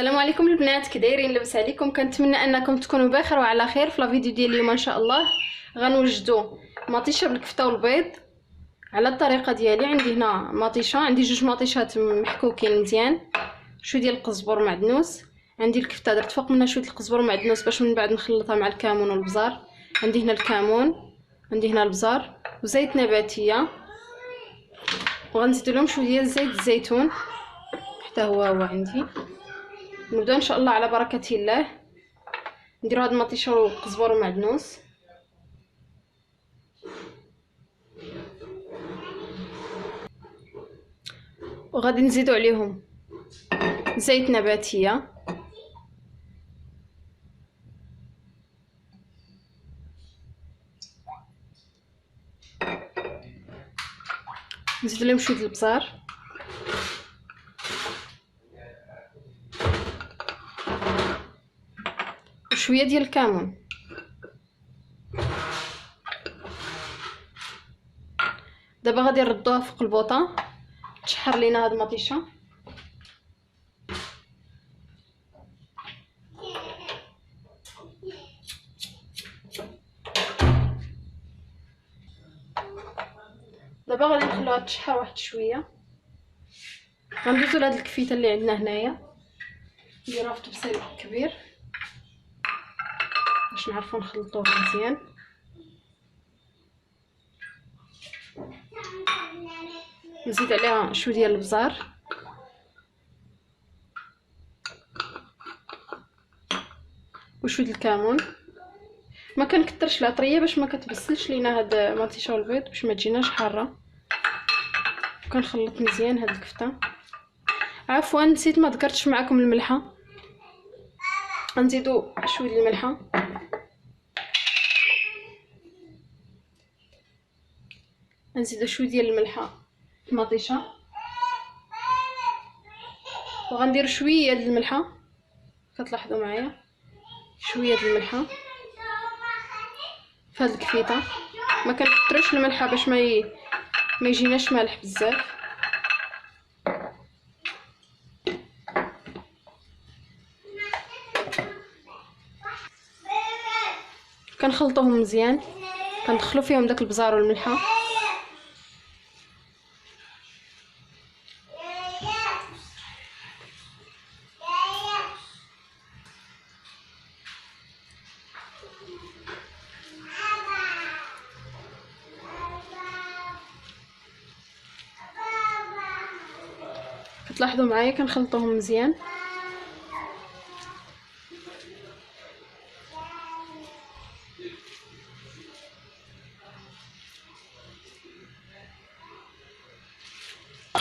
السلام عليكم البنات، كي دايرين؟ لاباس عليكم؟ كنتمنى انكم تكونوا بخير وعلى خير. في لا فيديو ديال اليوم ان شاء الله غنوجدوا مطيشه بالكفته والبيض على الطريقه ديالي. عندي هنا مطيشه، عندي جوج مطيشات محكوكين مزيان، شويه ديال القزبر ومعدنوس. عندي الكفته درت فوق منها شويه القزبر ومعدنوس باش من بعد نخلطها مع الكمون والبزار. عندي هنا الكمون، عندي هنا البزار وزيت نباتيه، وغنزيد لهم شويه ديال زيت الزيتون حتى هو عندي. نبدا ان شاء الله على بركه الله. نديرو هاد المطيشه والقزبر ومعدنوس. وغادي نزيدو عليهم زيت نباتيه، نزيد لهم شويه البزار وشويه ديال الكمون. دابا غادي نردوها فوق البوطه تشحر لينا هاد المطيشه. دابا غادي نخلوها تشحر واحد شويه. غندوزو لهاد الكفيته اللي عندنا هنايا، نديروها في طبسيل كبير باش نعرفو نخلطوه مزيان. نزيد عليها شويه ديال البزار وشويه الكمون. ما كنكثرش العطريه باش ما كتبسلش لينا هاد المطيشه والبيض، باش ما تجيناش حاره. كنخلط مزيان هاد الكفته. عفوا نسيت ما ذكرتش معكم الملحه، غنزيدو شويه ديال الملحه. نزيدو شويه ديال الملحه في المطيشه، وغندير شويه ديال الملحه. كتلاحظوا معايا شويه ديال الملحه في هاد الكفيته. ما كنكثرش الملحه باش ما يجيناش مالح بزاف. كنخلطوهم مزيان، كندخلو فيهم داك البزار والملحه. كتلاحظوا معايا كنخلطوهم مزيان.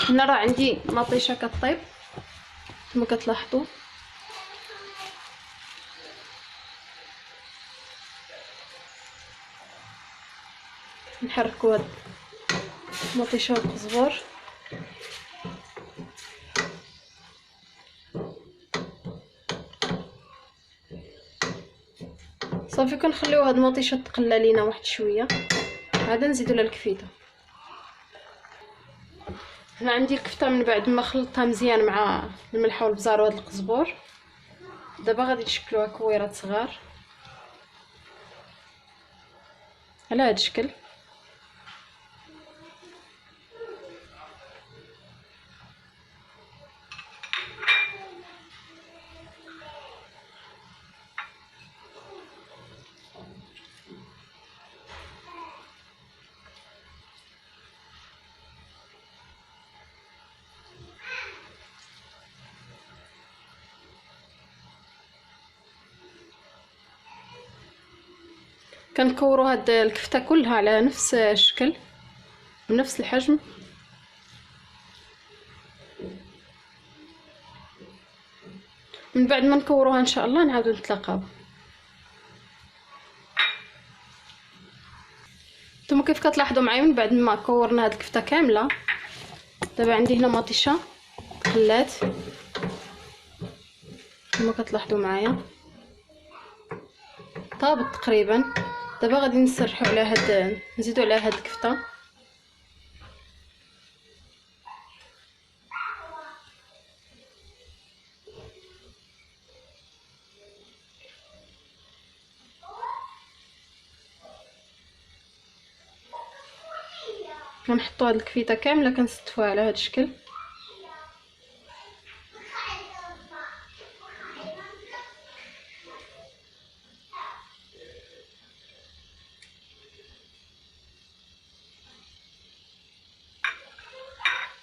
هنا راه عندي مطيشه كطيب كما كتلاحظوا. نحركوا هاد المطيشه والقزبر. صافي كنخليو هاد المطيشه تقلى لينا واحد شويه، عاد نزيدو لها الكفيته. هنا عندي الكفته من بعد ما خلطتها مزيان مع الملحه والبزار وهاد القزبر. دابا غادي نشكلوها كويرات صغار على هاد الشكل. كنكوروا هاد الكفته كلها على نفس الشكل بنفس الحجم. من بعد ما نكوروها ان شاء الله نعاودو نتلاقاو. نتوما كيف كتلاحظوا معايا من بعد ما كورنا هاد الكفته كامله، دابا عندي هنا مطيشه تقلات كما كتلاحظوا معايا، طابت تقريبا. دابا غادي نسرحوا على هاد، نزيدوا على هاد الكفته. غنحطوا هاد الكفيته كامله كنستفوها على هاد الشكل.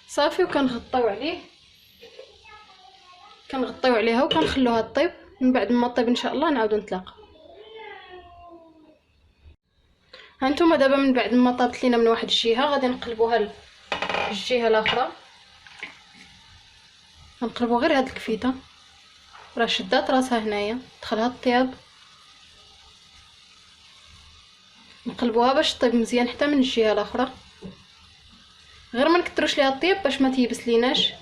صافي، وكنغطيو عليه، كنغطيو عليها وكنخلوها طيب. من بعد ما طيب ان شاء الله نعاودو نتلاقاو. هانتوما دابا من بعد ما طابت لينا من واحد الجهه غادي نقلبوها للجهه الاخرى. غنقلبو غير هاد الكفيته، راه شدات راسها هنايا، دخلها الطياب. نقلبوها باش طيب مزيان حتى من الجهه الاخرى، غير ما نكتروش ليها الطياب باش ما تيبس ليناش.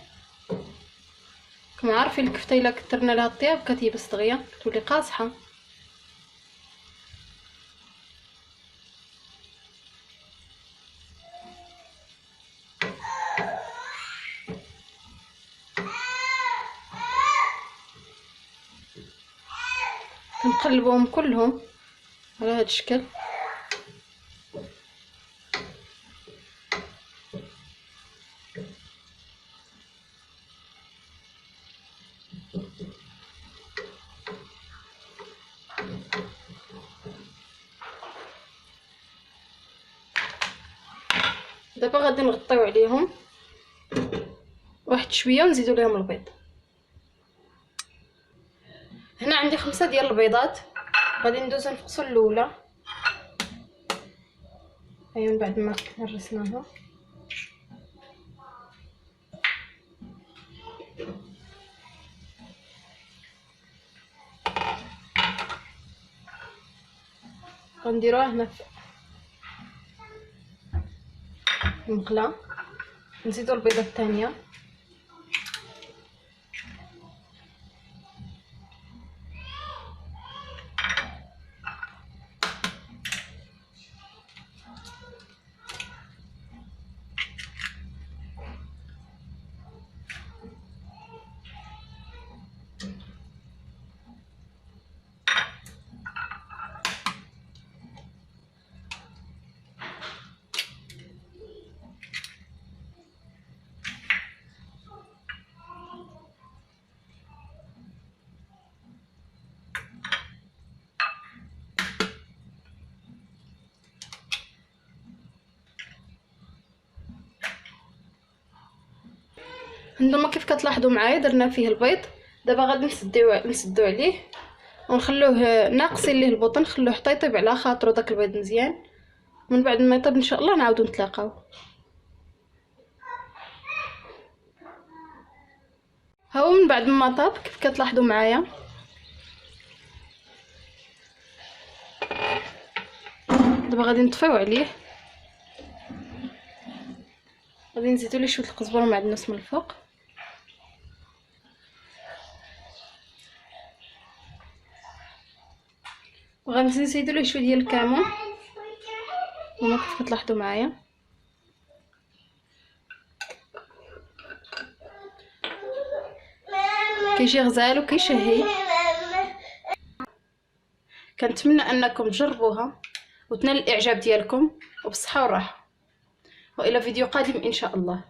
كما عارفين الكفته الا كترنا لها الطياب كتيبس دغيا، كتولي قاصحه. كنقلبوهم كلهم على هذا الشكل. دابا غادي نغطيو عليهم واحد شويه ونزيدو ليهم البيض. هنا عندي 5 ديال البيضات، غادي ندوزو نفقسو الاولى. ايوا من بعد ما هرسناها غنديروها هنا في المقله. نزيدو البيضه الثانيه، هانتوما كيف كتلاحظوا معايا درنا فيه البيض. دابا غادي نسدو عليه ونخلوه ناقصين ليه البطن، نخلوه حتى يطيب على خاطرو داك البيض مزيان. من بعد ما يطيب ان شاء الله نعاودو نتلاقاو. هاو من بعد ما طاب كيف كتلاحظوا معايا. دابا غادي نطفيو عليه، غادي نزيدو ليه شويه القزبره ومعدنوس من الفوق. وغادي نزيدو ليه شويه ديال الكمون، هما كيف كتلاحظوا معايا. كيجي غزال وكيشهي. كنتمنى انكم تجربوها وتنال الاعجاب ديالكم، وبالصحه والراحه، والى فيديو قادم ان شاء الله.